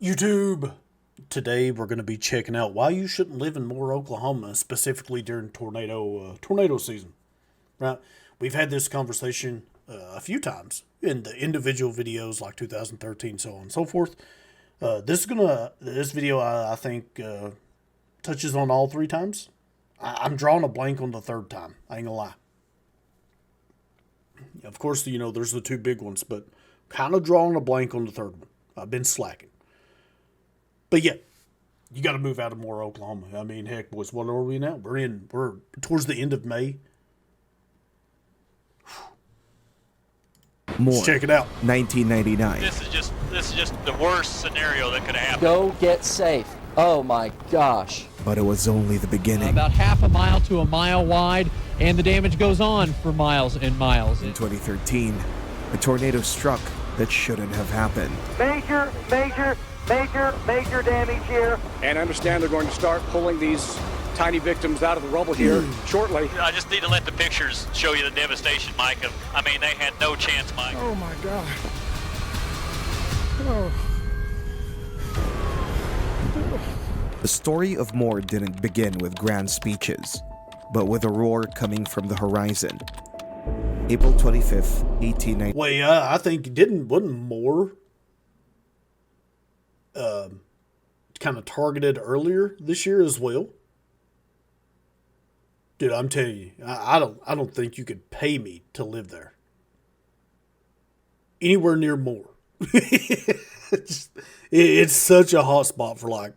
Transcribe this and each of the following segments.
YouTube. Today we're going to be checking out why you shouldn't live in Moore, Oklahoma, specifically during tornado season. Right? We've had this conversation a few times in the individual videos like 2013, so on and so forth. This video I think touches on all three times. I'm drawing a blank on the third time. I ain't gonna lie. Of course, there's the two big ones, but kind of drawing a blank on the third one. I've been slacking. But yeah, you got to move out of Moore, Oklahoma. I mean, heck, boys, what are we now? We're towards the end of May. Moore. Let's check it out. 1999. This is just the worst scenario that could happen. Go get safe. Oh my gosh. But it was only the beginning. About half a mile to a mile wide, and the damage goes on for miles and miles. In 2013, a tornado struck that shouldn't have happened. Major damage here. And I understand they're going to start pulling these tiny victims out of the rubble here shortly. I just need to let the pictures show you the devastation, Mike. They had no chance, Mike. Oh my God. Oh. The story of Moore didn't begin with grand speeches, but with a roar coming from the horizon. April 25th, 1890. Wait, I think wasn't Moore kind of targeted earlier this year as well? Dude, I'm telling you, I don't think you could pay me to live there. Anywhere near Moore. It's such a hot spot for like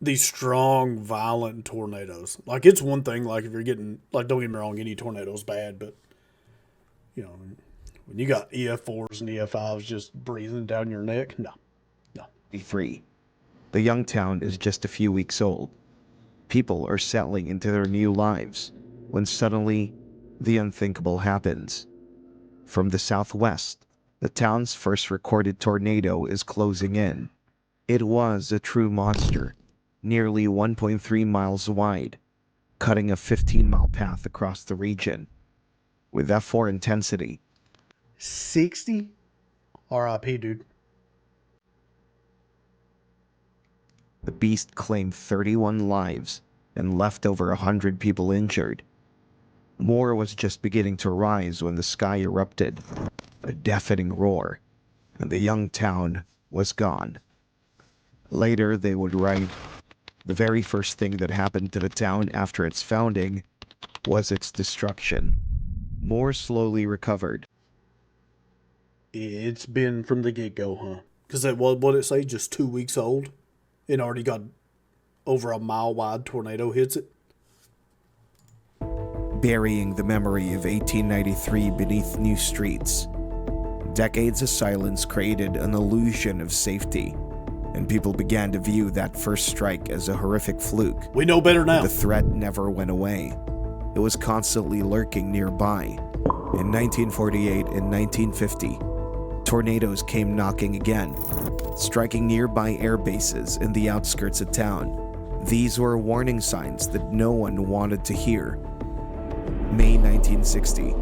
these strong, violent tornadoes. Like, it's one thing, like, if you're getting, like, don't get me wrong, any tornado's bad, but, when you got EF4s and EF5s just breathing down your neck, no. 3. The young town is just a few weeks old. People are settling into their new lives when suddenly the unthinkable happens. From the southwest, the town's first recorded tornado is closing in. It was a true monster, nearly 1.3 miles wide, cutting a 15-mile path across the region. With F4 intensity, 60? RIP, dude. the beast claimed 31 lives and left over 100 people injured. Moore was just beginning to rise when the sky erupted, a deafening roar, and the young town was gone. Later they would write, the very first thing that happened to the town after its founding was its destruction. Moore slowly recovered. It's been from the get-go, huh? Because what it say, just 2 weeks old? And already got over a mile-wide tornado hits it? Burying the memory of 1893 beneath new streets. Decades of silence created an illusion of safety, and people began to view that first strike as a horrific fluke. We know better now. The threat never went away. It was constantly lurking nearby. In 1948 and 1950, tornadoes came knocking again, striking nearby air bases in the outskirts of town. These were warning signs that no one wanted to hear. May 1960,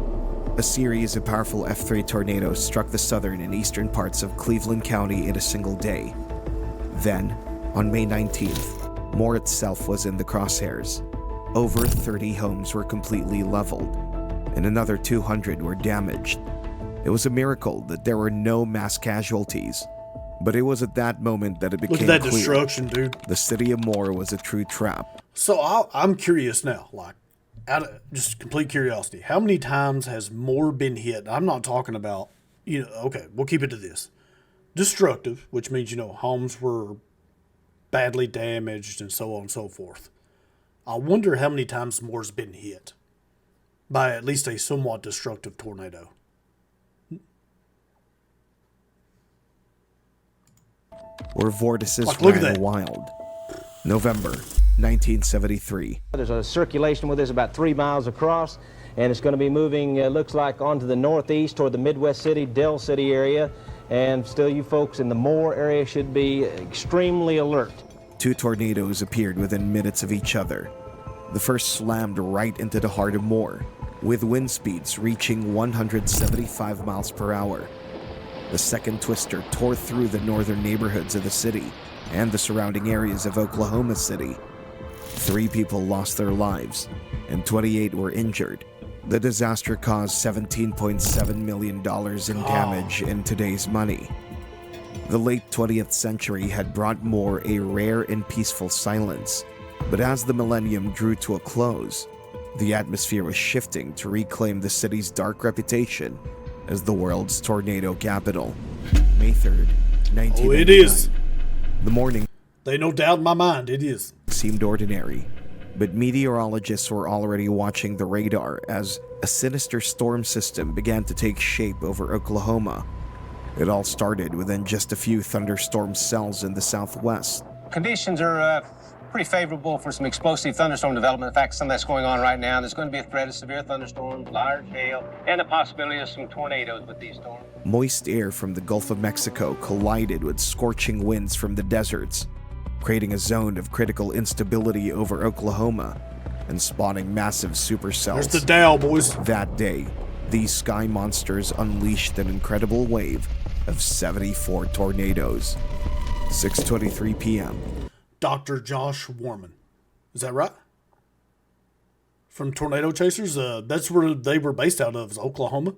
a series of powerful F3 tornadoes struck the southern and eastern parts of Cleveland County in a single day. Then, on May 19th, Moore itself was in the crosshairs. Over 30 homes were completely leveled, and another 200 were damaged. It was a miracle that there were no mass casualties, but it was at that moment that it became clear. Look at that clear destruction, dude. the city of Moore was a true trap. So I'm curious now, like, out of just complete curiosity, how many times has Moore been hit? I'm not talking about, okay, we'll keep it to this. Destructive, which means, homes were badly damaged and so on and so forth. I wonder how many times Moore's been hit by at least a somewhat destructive tornado. Or vortices Look at ran that. wild. November 1973. There's a circulation with this about 3 miles across, and it's going to be moving, looks like, onto the northeast toward the Midwest City, Dell City area, and still you folks in the Moore area should be extremely alert. 2 tornadoes appeared within minutes of each other. The first slammed right into the heart of Moore, with wind speeds reaching 175 miles per hour. the second twister tore through the northern neighborhoods of the city and the surrounding areas of Oklahoma City. 3 people lost their lives, and 28 were injured. The disaster caused $17.7 million in damage in today's money. The late 20th century had brought more a rare and peaceful silence, but as the millennium drew to a close, the atmosphere was shifting to reclaim the city's dark reputation as the world's tornado capital. May 3rd, 1999. Oh, it is. The morning They no doubt in my mind, it is. seemed ordinary, but meteorologists were already watching the radar as a sinister storm system began to take shape over Oklahoma. It all started within just a few thunderstorm cells in the southwest. Conditions are pretty favorable for some explosive thunderstorm development. In fact, some of that's going on right now. There's going to be a threat of severe thunderstorms, large hail, and the possibility of some tornadoes with these storms. Moist air from the Gulf of Mexico collided with scorching winds from the deserts, creating a zone of critical instability over Oklahoma and spawning massive supercells. There's the Dow, boys. That day, these sky monsters unleashed an incredible wave of 74 tornadoes. 6:23 p.m. Dr. Josh Warman. Is that right? From Tornado Chasers? That's where they were based out of, is Oklahoma.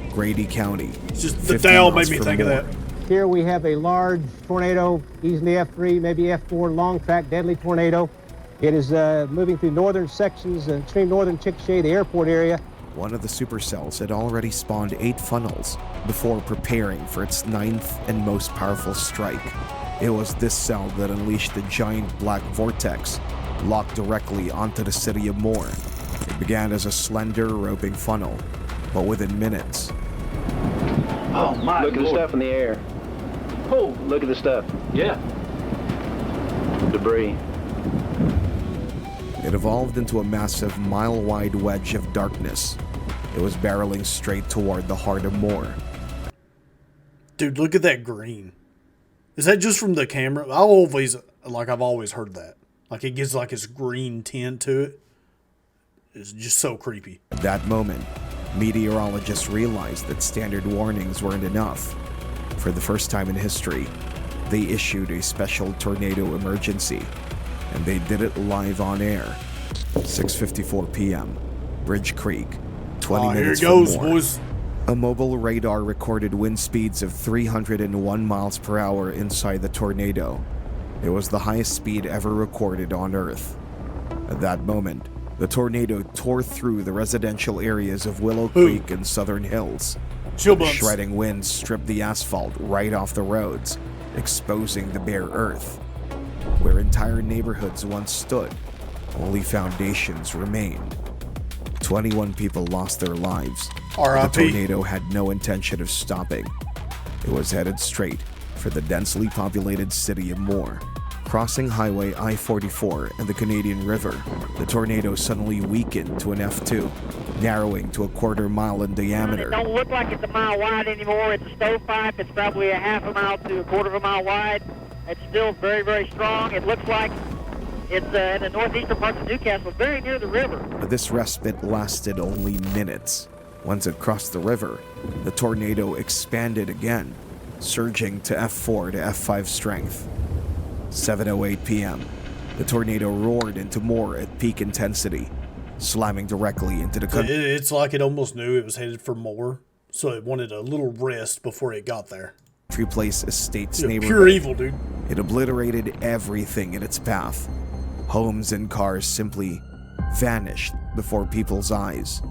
Grady County. It's just the 50 Dow miles made me from think of Moore. that. Here we have a large tornado, easily F3, maybe F4, long track, deadly tornado. It is moving through northern sections, extreme northern Chickasha, the airport area. One of the supercells had already spawned 8 funnels before preparing for its 9th and most powerful strike. It was this cell that unleashed the giant black vortex, locked directly onto the city of Moore. It began as a slender roping funnel, but within minutes, Oh my Look at the stuff in the air. Oh, look at the stuff. Yeah. Debris. it evolved into a massive mile-wide wedge of darkness. It was barreling straight toward the heart of Moore. Dude, look at that green. Is that just from the camera? I've always heard that. Like, it gives like this green tint to it. It's just so creepy. At that moment, meteorologists realized that standard warnings weren't enough. For the first time in history, they issued a special tornado emergency, and they did it live on air. 6:54 p.m., Bridge Creek, 20 Here minutes it goes, from Moore. boys. A mobile radar recorded wind speeds of 301 miles per hour inside the tornado. It was the highest speed ever recorded on Earth. At that moment, the tornado tore through the residential areas of Willow Creek and Southern Hills. Chill The bumps. shredding winds stripped the asphalt right off the roads, exposing the bare earth. Where entire neighborhoods once stood, only foundations remained. 21 people lost their lives. The R.I.P. tornado had no intention of stopping. It was headed straight for the densely populated city of Moore. Crossing Highway I-44 and the Canadian River, the tornado suddenly weakened to an F2, narrowing to a quarter mile in diameter. It don't look like it's a mile wide anymore. It's a stovepipe. It's probably a half a mile to a quarter of a mile wide. It's still very, very strong. It looks like it's in the northeastern parts of Newcastle, very near the river. But this respite lasted only minutes. Once it crossed the river, the tornado expanded again, surging to F4 to F5 strength. 7:08 p.m., the tornado roared into Moore at peak intensity, slamming directly into the country. It's like it almost knew it was headed for more, so it wanted a little rest before it got there. Place Estates Yeah, neighborhood. pure evil, dude. It obliterated everything in its path. Homes and cars simply vanished before people's eyes.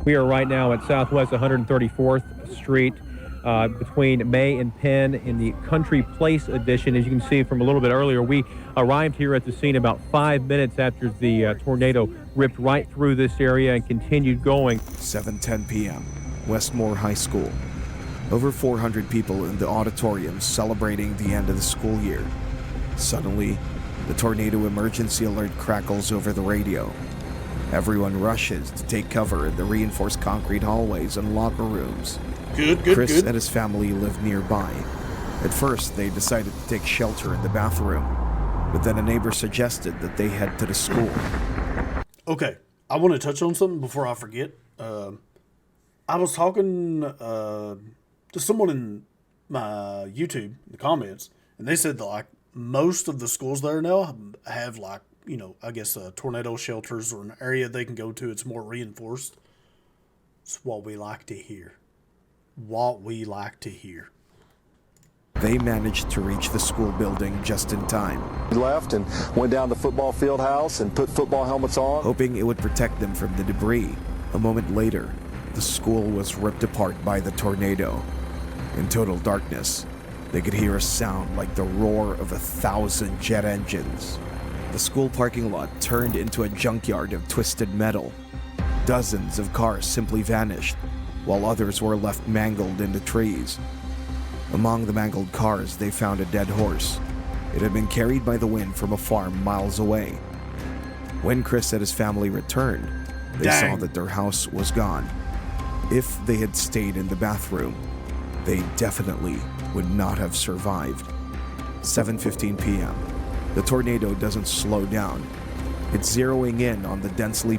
We are right now at Southwest 134th Street between May and Penn in the Country Place edition. As you can see from a little bit earlier, we arrived here at the scene about 5 minutes after the tornado ripped right through this area and continued going. 7:10 p.m., Westmore High School. Over 400 people in the auditorium celebrating the end of the school year. Suddenly, the tornado emergency alert crackles over the radio. Everyone rushes to take cover in the reinforced concrete hallways and locker rooms. Good. Chris and his family lived nearby. At first, they decided to take shelter in the bathroom, but then a neighbor suggested that they head to the school. Okay, I want to touch on something before I forget. I was talking to someone in my YouTube, in the comments, and they said that, like, most of the schools there now have, like, you know, I guess tornado shelters or an area they can go to. It's more reinforced. It's what we like to hear. What we like to hear. They managed to reach the school building just in time, We left and went down to the football field house and put football helmets on. hoping it would protect them from the debris. A moment later, the school was ripped apart by the tornado. In total darkness, they could hear a sound like the roar of 1,000 jet engines. The school parking lot turned into a junkyard of twisted metal. Dozens of cars simply vanished, while others were left mangled in the trees. Among the mangled cars, they found a dead horse. It had been carried by the wind from a farm miles away. When Chris and his family returned, they saw Dang. that their house was gone. If they had stayed in the bathroom, they definitely would not have survived. 7:15 p.m. The tornado doesn't slow down. It's zeroing in on the densely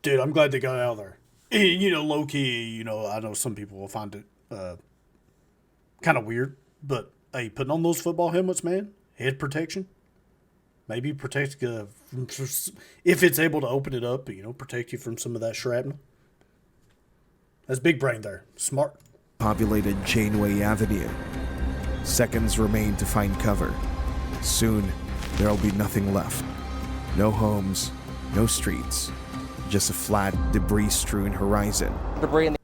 Dude, I'm glad they got out of there. You know, low key, you know, I know some people will find it kind of weird, but hey, putting on those football helmets, man, head protection, maybe protect from, if it's able to open it up, you know, protect you from some of that shrapnel. That's big brain there. Smart. populated Janeway Avenue. Seconds remain to find cover. Soon, there'll be nothing left. No homes, no streets, just a flat, debris-strewn horizon. Debris in the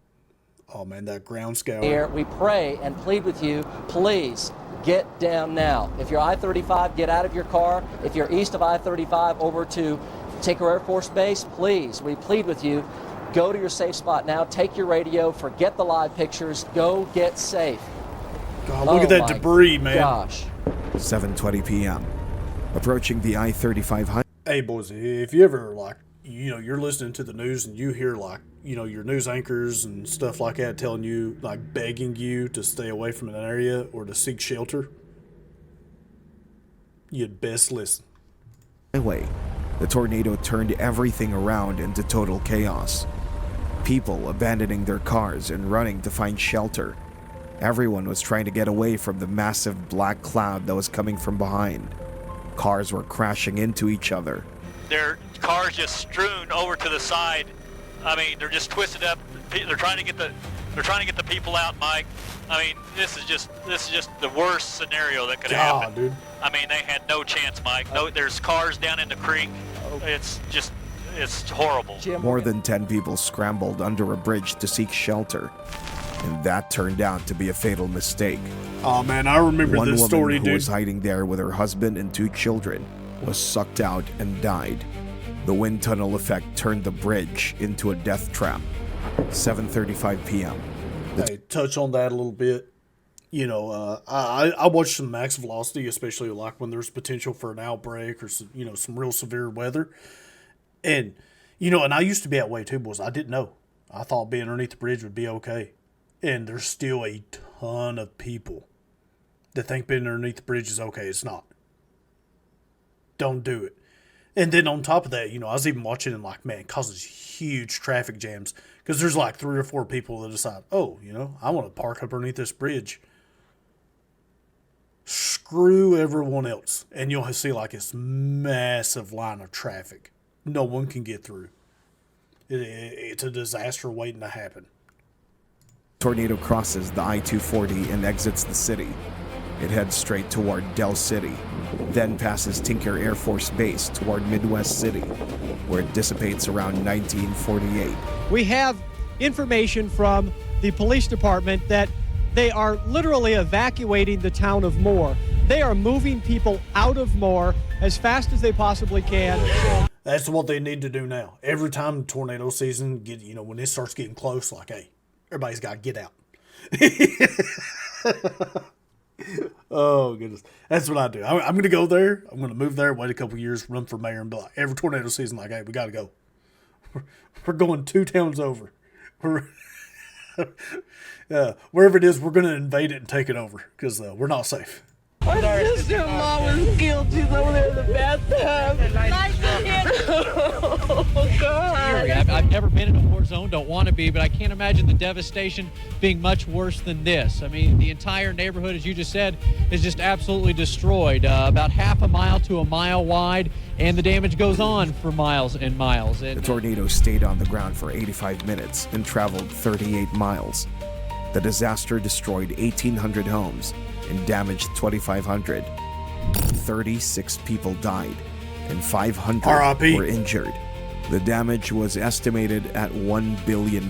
Oh man, that ground scour. air. We pray and plead with you, please get down now. If you're I-35, get out of your car. If you're east of I-35 over to Tinker Air Force Base, please, we plead with you, go to your safe spot now. Take your radio, forget the live pictures, go get safe. God, look at that my debris, man. Gosh. 7:20 p.m. Approaching the I-35 highway. Hey boys, if you ever, like, you know, you're listening to the news and you hear, like, you know, your news anchors and stuff like that telling you, like, begging you to stay away from an area or to seek shelter, you'd best listen. The tornado turned everything around into total chaos. People abandoning their cars and running to find shelter. Everyone was trying to get away from the massive black cloud that was coming from behind. Cars were crashing into each other. Their cars just strewn over to the side. I mean, they're just twisted up. They're trying to get the people out, Mike. I mean, this is just the worst scenario that could God, happen. dude. I mean, they had no chance, Mike. No, there's cars down in the creek. It's horrible. Jim, More than 10 people scrambled under a bridge to seek shelter. And that turned out to be a fatal mistake. Oh man, I remember One this woman story, who dude. was hiding there with her husband and 2 children was sucked out and died. The wind tunnel effect turned the bridge into a death trap. 7:35 p.m. Hey, touch on that a little bit. You know, I watched some max velocity, especially like when there's potential for an outbreak or some, you know, some real severe weather. And, you know, and I used to be that way too, boys. I didn't know. I thought being underneath the bridge would be okay. And there's still a ton of people that think being underneath the bridge is okay. It's not. Don't do it. And then on top of that, you know, I was even watching and like, man, it causes huge traffic jams because there's like 3 or 4 people that decide, oh, you know, I want to park up underneath this bridge. Screw everyone else. And you'll see like this massive line of traffic. No one can get through. It's a disaster waiting to happen. Tornado crosses the I-240 and exits the city. It heads straight toward Del City, then passes Tinker Air Force Base toward Midwest City, where it dissipates around 1948. We have information from the police department that they are literally evacuating the town of Moore. They are moving people out of Moore as fast as they possibly can. That's what they need to do now. Every time tornado season, you know, when it starts getting close, like, hey, everybody's got to get out. Oh, goodness. That's what I do. I'm going to go there. I'm going to move there, wait a couple years, run for mayor, and be like, every tornado season, like, hey, we got to go. We're going 2 towns over. Wherever it is, we're going to invade it and take it over because we're not safe. My sister-in-law was killed. She's over there in the bathtub. Oh, God. I've never been in a war zone, don't want to be, but I can't imagine the devastation being much worse than this. I mean, the entire neighborhood, as you just said, is just absolutely destroyed. About half a mile to a mile wide, and the damage goes on for miles and miles. The tornado stayed on the ground for 85 minutes and traveled 38 miles. The disaster destroyed 1,800 homes and damaged 2,500. 36 people died and 500 R.I.P. were injured. The damage was estimated at $1 billion.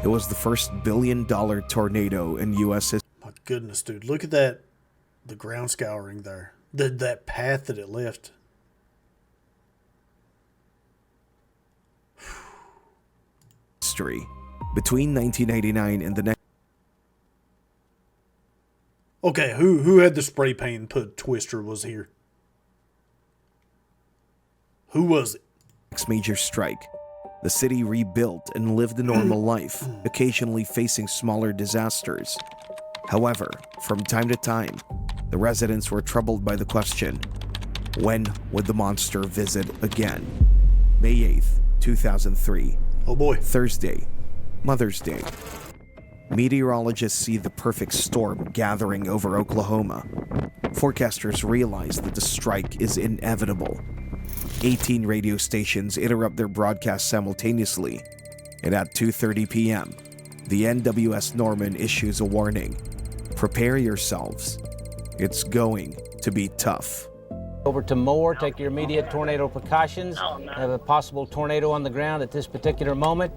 It was the first billion-dollar tornado in U.S. history. My goodness, dude. Look at that. The ground scouring there. That path that it left. Between 1989 and the next. Okay, who had the spray paint and put Twister was here? Who was it? Next major strike, the city rebuilt and lived a normal life, occasionally facing smaller disasters. However, from time to time, the residents were troubled by the question, when would the monster visit again? May 8th, 2003. Oh boy. Thursday, Mother's Day. Meteorologists see the perfect storm gathering over Oklahoma. Forecasters realize that the strike is inevitable. 18 radio stations interrupt their broadcast simultaneously, and at 2:30 p.m., the NWS Norman issues a warning. Prepare yourselves. It's going to be tough. Over to Moore, take your immediate tornado precautions. Have a possible tornado on the ground at this particular moment,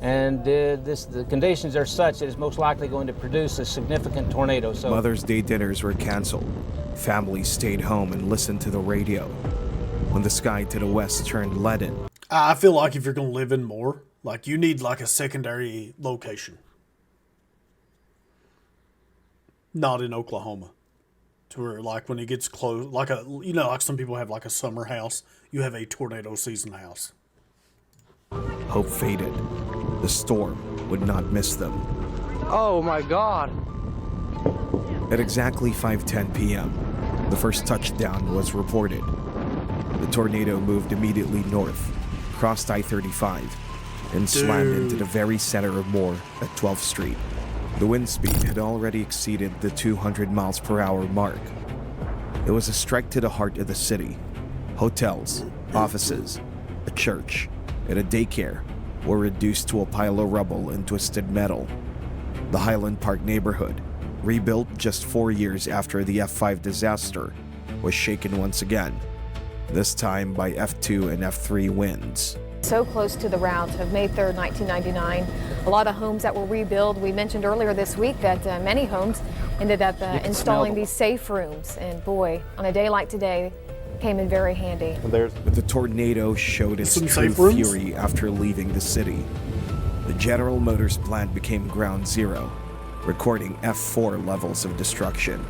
and the conditions are such that it's most likely going to produce a significant tornado. So Mother's Day dinners were canceled. Families stayed home and listened to the radio. When the sky to the west turned leaden, I feel like if you're going to live in Moore, like you need like a secondary location. Not in Oklahoma. To where like when it gets close, like like some people have like a summer house, you have a tornado season house. hope faded. The storm would not miss them. Oh my God. At exactly 5:10 p.m., the first touchdown was reported. The tornado moved immediately north, crossed I-35, and slammed into the very center of Moore at 12th Street. The wind speed had already exceeded the 200 miles per hour mark. It was a strike to the heart of the city. Hotels, offices, a church, and a daycare were reduced to a pile of rubble and twisted metal. The Highland Park neighborhood, rebuilt just 4 years after the F5 disaster, was shaken once again, this time by F2 and F3 winds. So close to the route of May 3rd, 1999. A lot of homes that were rebuilt. We mentioned earlier this week that many homes ended up installing these safe rooms. And boy, on a day like today, came in very handy. But the tornado showed its true fury after leaving the city. The General Motors plant became ground zero, recording F4 levels of destruction.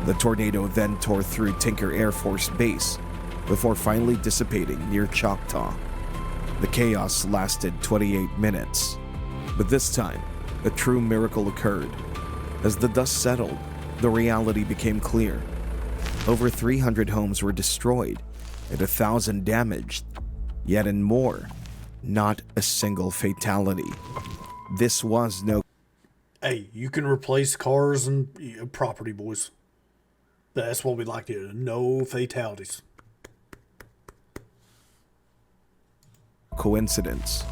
The tornado then tore through Tinker Air Force Base before finally dissipating near Choctaw. The chaos lasted 28 minutes. But this time, a true miracle occurred. As the dust settled, the reality became clear. Over 300 homes were destroyed and 1,000 damaged. Yet in Moore, not a single fatality. This was no... Hey, you can replace cars and property, boys. That's what we like to do. No fatalities. Coincidence.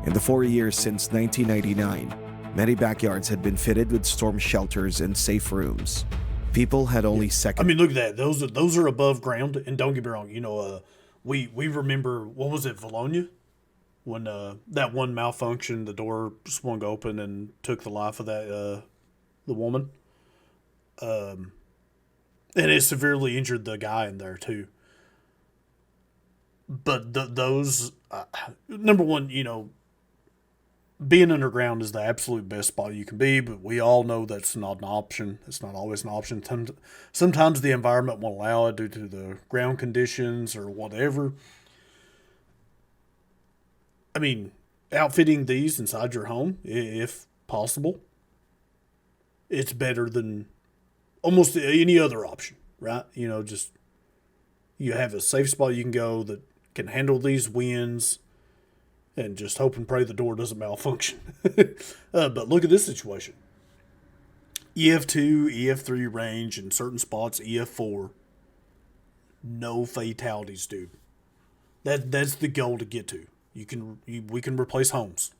In the 4 years since 1999, many backyards had been fitted with storm shelters and safe rooms. People had only I mean, look at that. Those are above ground, and don't get me wrong. You know, we remember, what was it, Valonia, when that one malfunctioned, the door swung open and took the life of that the woman, and it severely injured the guy in there too. But those, number one, you know, being underground is the absolute best spot you can be, but we all know that's not an option. It's not always an option. Sometimes the environment won't allow it due to the ground conditions or whatever. I mean, outfitting these inside your home, if possible, it's better than almost any other option, right? Just you have a safe spot you can go that can handle these winds, and just hope and pray the door doesn't malfunction. But look at this situation. EF2, EF3 range in certain spots, EF4. No fatalities, dude. That's the goal to get to. We can replace homes.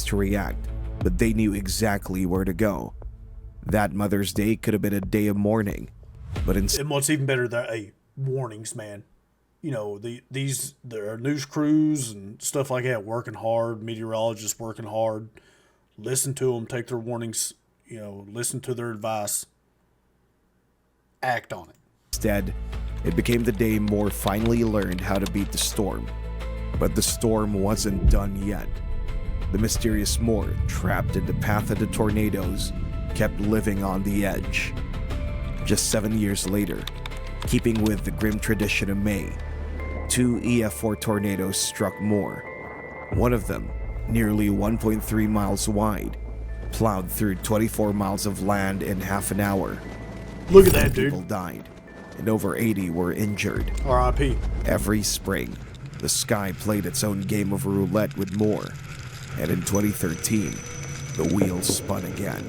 To react, but they knew exactly where to go. That Mother's Day could have been a day of mourning, but instead, and what's even better, warnings, man. There are news crews and stuff like that working hard, meteorologists working hard. Listen to them, take their warnings, listen to their advice, act on it. Instead, it became the day Moore finally learned how to beat the storm. But the storm wasn't done yet. The mysterious Moore, trapped in the path of the tornadoes, kept living on the edge. Just 7 years later, keeping with the grim tradition of May, 2 EF4 tornadoes struck Moore. One of them, nearly 1.3 miles wide, plowed through 24 miles of land in half an hour. Look at that, dude. People died, and over 80 were injured. R.I.P. Every spring, the sky played its own game of roulette with Moore, and in 2013, the wheels spun again.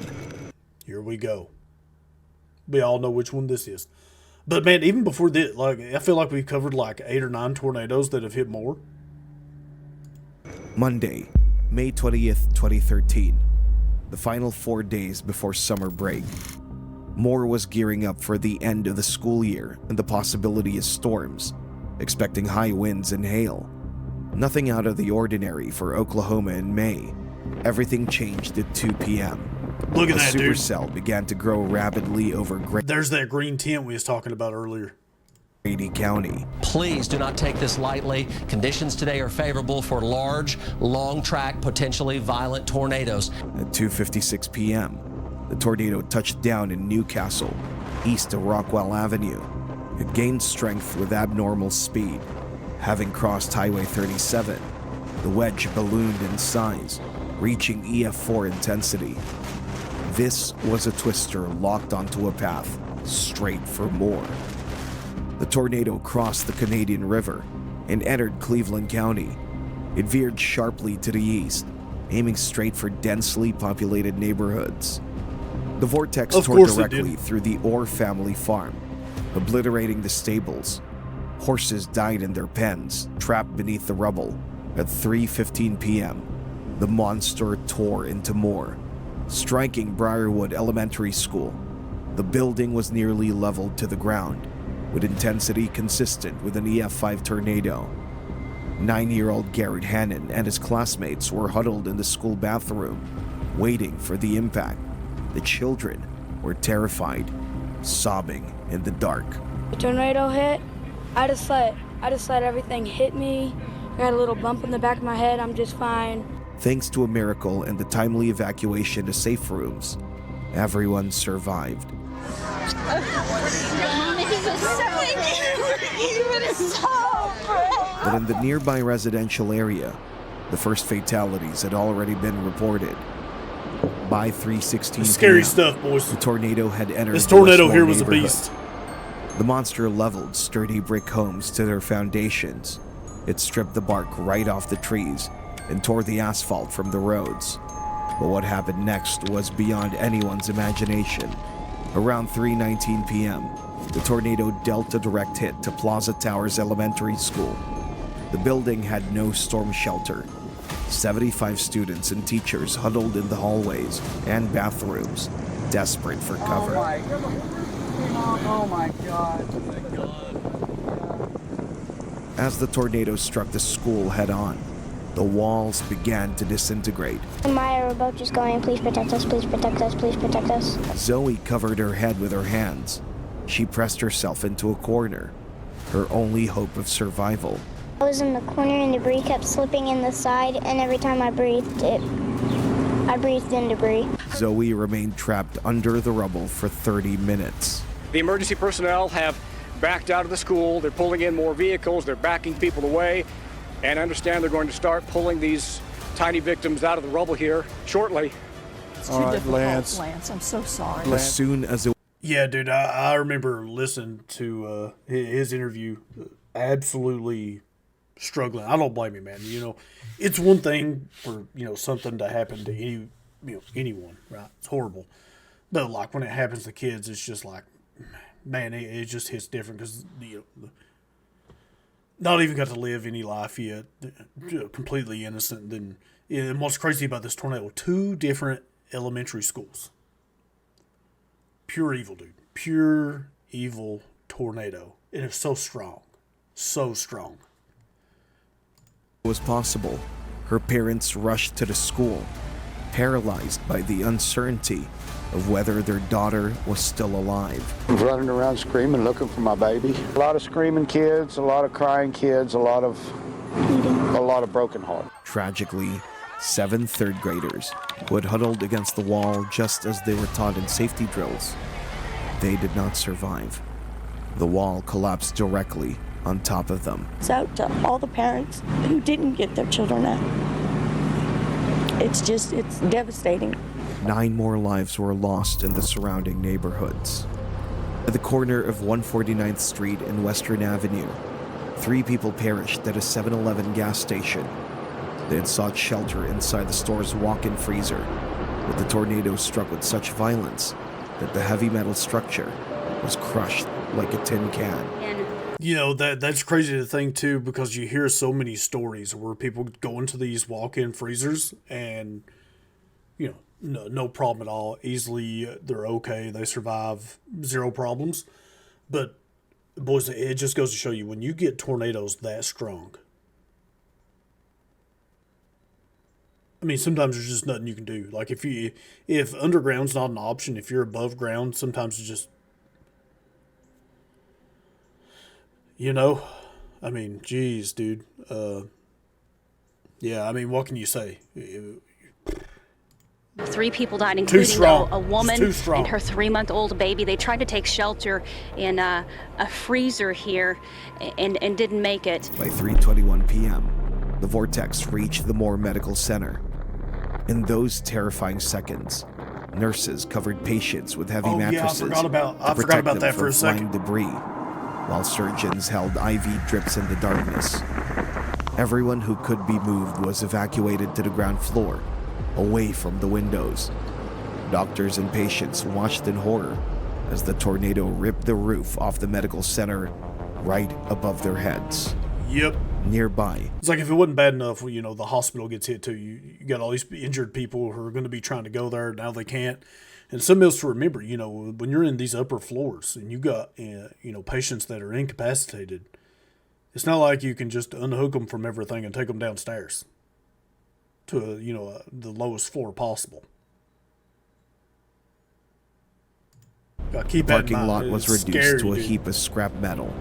Here we go. We all know which one this is. But man, even before this, I feel like we've covered 8 or 9 tornadoes that have hit Moore. Monday, May 20th, 2013, the final 4 days before summer break. Moore was gearing up for the end of the school year and the possibility of storms, expecting high winds and hail. Nothing out of the ordinary for Oklahoma in May. Everything changed at 2 p.m. Look at that, dude. A supercell began to grow rapidly over There's that green tent we was talking about earlier. Grady County. Please do not take this lightly. Conditions today are favorable for large, long-track, potentially violent tornadoes. At 2:56 p.m., the tornado touched down in Newcastle, east of Rockwell Avenue. It gained strength with abnormal speed. Having crossed Highway 37, the wedge ballooned in size, reaching EF4 intensity. This was a twister locked onto a path straight for Moore. The tornado crossed the Canadian River and entered Cleveland County. It veered sharply to the east, aiming straight for densely populated neighborhoods. The vortex tore directly through the Orr family farm, obliterating the stables. Horses died in their pens, trapped beneath the rubble. At 3:15 p.m., the monster tore into Moore, striking Briarwood Elementary School. The building was nearly leveled to the ground, with intensity consistent with an EF5 tornado. 9-year-old Garrett Hannon and his classmates were huddled in the school bathroom, waiting for the impact. The children were terrified, sobbing in the dark. The tornado hit. I just let everything hit me. I got a little bump in the back of my head. I'm just fine. Thanks to a miracle and the timely evacuation to safe rooms, everyone survived. But in the nearby residential area, the first fatalities had already been reported. By 3:16 scary stuff, boys. The tornado had entered. This tornado here was a beast. The monster leveled sturdy brick homes to their foundations. It stripped the bark right off the trees and tore the asphalt from the roads. But what happened next was beyond anyone's imagination. Around 3:19 p.m., the tornado dealt a direct hit to Plaza Towers Elementary School. The building had no storm shelter. 75 students and teachers huddled in the hallways and bathrooms, desperate for cover. Oh my God. As the tornado struck the school head-on, the walls began to disintegrate. Maya, we're both just going, please protect us, please protect us, please protect us. Zoe covered her head with her hands. She pressed herself into a corner, her only hope of survival. I was in the corner and debris kept slipping in the side, and every time I breathed in debris. Zoe remained trapped under the rubble for 30 minutes. The emergency personnel have backed out of the school. They're pulling in more vehicles. They're backing people away. And I understand they're going to start pulling these tiny victims out of the rubble here shortly. It's All too right, difficult, Lance. I'm so sorry. As soon as it Yeah, dude, I remember listening to his interview, absolutely struggling. I don't blame him, man. You know, it's one thing for, you know, something to happen to anyone, right? It's horrible. But, like, when it happens to kids, it's just like, man, it just hits different because, you know, not even got to live any life yet, completely innocent. And what's crazy about this tornado, 2 different elementary schools. Pure evil, dude. Pure evil tornado. It is so strong. So strong. was possible, her parents rushed to the school, paralyzed by the uncertainty of whether their daughter was still alive. I was running around screaming, looking for my baby. A lot of screaming kids, a lot of crying kids, a lot of broken hearts. Tragically, 7 third graders who had huddled against the wall just as they were taught in safety drills. They did not survive. The wall collapsed directly on top of them. It's out to all the parents who didn't get their children out. It's devastating. 9 more lives were lost in the surrounding neighborhoods. At the corner of 149th Street and Western Avenue, 3 people perished at a 7-Eleven gas station. They had sought shelter inside the store's walk-in freezer, but the tornado struck with such violence that the heavy metal structure was crushed like a tin can. You know, that's crazy to think too, because you hear so many stories where people go into these walk-in freezers and, you know, no problem at all. Easily, they're okay. They survive, 0 problems. But, boys, it just goes to show you, when you get tornadoes that strong, I mean, sometimes there's just nothing you can do. Like, if underground's not an option, if you're above ground, sometimes it's just, you know, I mean, geez, dude. Yeah, I mean, what can you say? 3 people died, including a woman and her 3-month-old baby. They tried to take shelter in a freezer here and didn't make it. By 3:21 p.m., the vortex reached the Moore Medical Center. In those terrifying seconds, nurses covered patients with heavy mattresses I forgot about that for a second. Debris, while surgeons held IV drips in the darkness. Everyone who could be moved was evacuated to the ground floor, away from the windows. Doctors and patients watched in horror as the tornado ripped the roof off the medical center right above their heads. Yep. Nearby. It's like if it wasn't bad enough, you know, the hospital gets hit too. You got all these injured people who are going to be trying to go there. Now they can't. And something else to remember, you know, when you're in these upper floors and you got, you know, patients that are incapacitated, it's not like you can just unhook them from everything and take them downstairs to, you know, the lowest floor possible. The parking lot was reduced to a heap of scrap metal.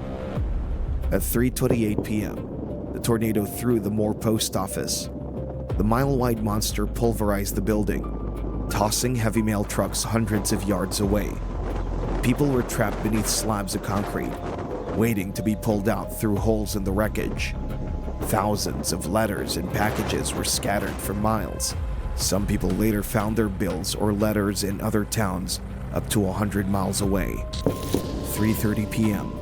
At 3:28 p.m., the tornado threw the Moore post office. The mile-wide monster pulverized the building, tossing heavy mail trucks hundreds of yards away. People were trapped beneath slabs of concrete, waiting to be pulled out through holes in the wreckage. Thousands of letters and packages were scattered for miles. Some people later found their bills or letters in other towns up to 100 miles away. 3:30 p.m.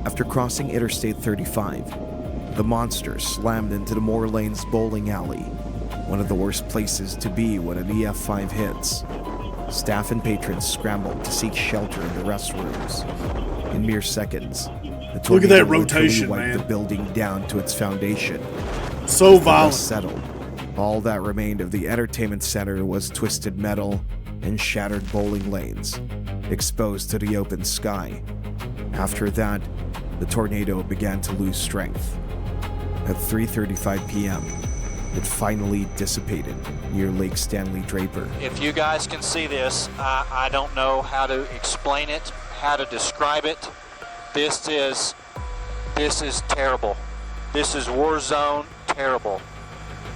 After crossing Interstate 35, the monster slammed into the Moore Lanes bowling alley, one of the worst places to be when an EF5 hits. Staff and patrons scrambled to seek shelter in the restrooms. In mere seconds, the Look at that tornado rotation, wiped man. the building down to its foundation. So As the violent. dust settled, all that remained of the entertainment center was twisted metal and shattered bowling lanes, exposed to the open sky. After that, the tornado began to lose strength. At 3:35 p.m., it finally dissipated near Lake Stanley Draper. If you guys can see this, I don't know how to explain it, how to describe it. This is terrible. This is war zone terrible.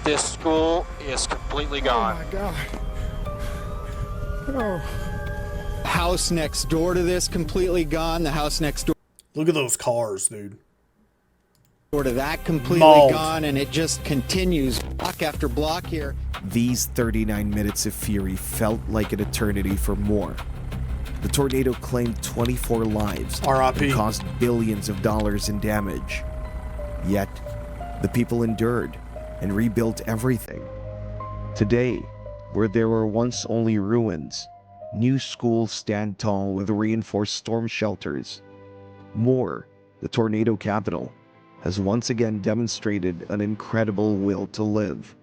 This school is completely gone. Oh my God. Oh. House next door to this completely gone. The house next door. Look at those cars, dude. Sort of that completely Mauled. gone, and it just continues block after block here. These 39 minutes of fury felt like an eternity for more. The tornado claimed 24 lives R.I.P. and caused billions of dollars in damage. Yet, the people endured and rebuilt everything. Today, where there were once only ruins, new schools stand tall with reinforced storm shelters. Moore, the tornado capital, has once again demonstrated an incredible will to live.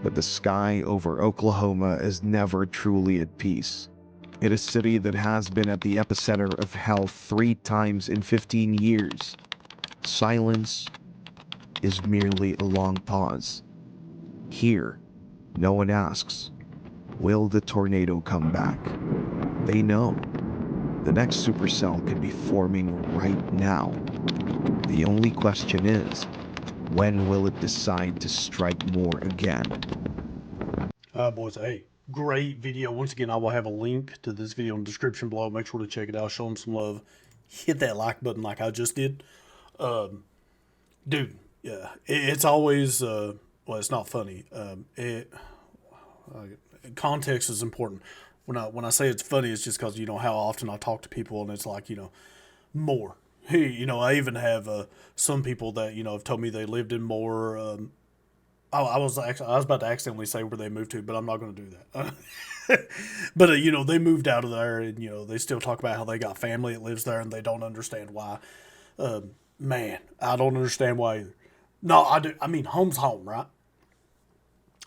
But the sky over Oklahoma is never truly at peace. In a city that has been at the epicenter of hell 3 times in 15 years, silence is merely a long pause. Here, no one asks, will the tornado come back? They know. The next supercell could be forming right now. The only question is, when will it decide to strike more again? Boys, hey, great video. Once again, I will have a link to this video in the description below. Make sure to check it out. Show them some love. Hit that like button like I just did. Dude, yeah, it's always, well, it's not funny. Context is important. When I say it's funny, it's just because, you know, how often I talk to people and it's like, you know, Moore. Hey, you know, I even have some people that, you know, have told me they lived in Moore. I was about to accidentally say where they moved to, but I'm not going to do that. But, you know, they moved out of there and, you know, they still talk about how they got family that lives there and they don't understand why. Man, I don't understand why either. No, I do. I mean, home's home, right?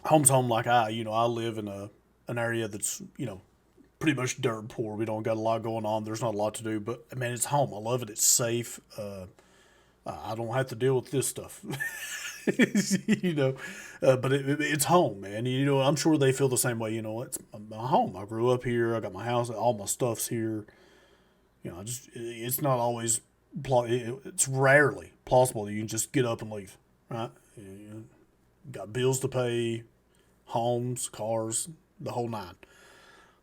Home's home. Like I live in an area that's, you know, pretty much dirt poor. We don't got a lot going on. There's not a lot to do, but man, it's home. I love it. It's safe. I don't have to deal with this stuff, you know, but it's home, man. You know, I'm sure they feel the same way. You know, it's my home. I grew up here. I got my house. All my stuff's here. You know, it's not always, it's rarely plausible that you can just get up and leave, right? You got bills to pay, homes, cars, the whole nine.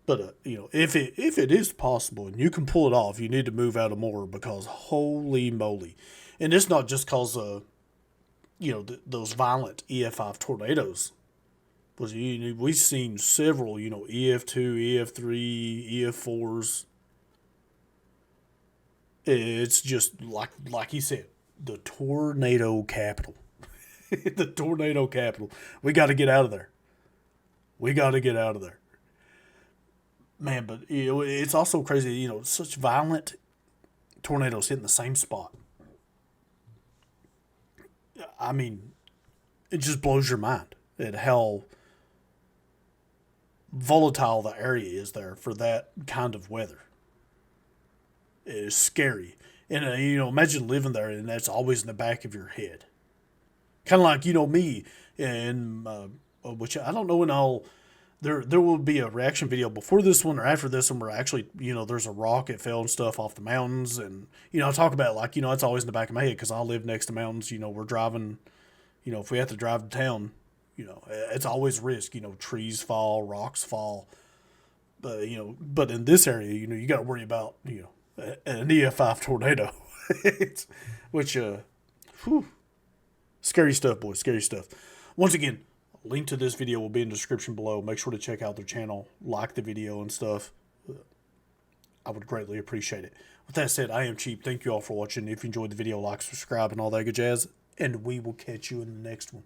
But, you know, if it is possible and you can pull it off, you need to move out of Moore because holy moly. And it's not just because, you know, those violent EF5 tornadoes. We've seen several, you know, EF2, EF3, EF4s. It's just, like he said, the tornado capital. The tornado capital. We got to get out of there. We got to get out of there. Man, but you know, it's also crazy, you know, such violent tornadoes hitting the same spot. I mean, it just blows your mind at how volatile the area is there for that kind of weather. It is scary. And, you know, imagine living there and that's always in the back of your head. Kind of like, you know, me, and which I don't know when there will be a reaction video before this one or after this one where actually, you know, there's a rock that fell and stuff off the mountains. And, you know, I talk about like, you know, it's always in the back of my head because I live next to mountains. You know, we're driving, you know, if we have to drive to town, you know, it's always risk, you know, trees fall, rocks fall. You know, but in this area, you know, you got to worry about, you know, an EF5 tornado. Which, scary stuff, boys, scary stuff. Once again, link to this video will be in the description below. Make sure to check out their channel, like the video and stuff. I would greatly appreciate it. With that said, I am Cheap. Thank you all for watching. If you enjoyed the video, like, subscribe, and all that good jazz. And we will catch you in the next one.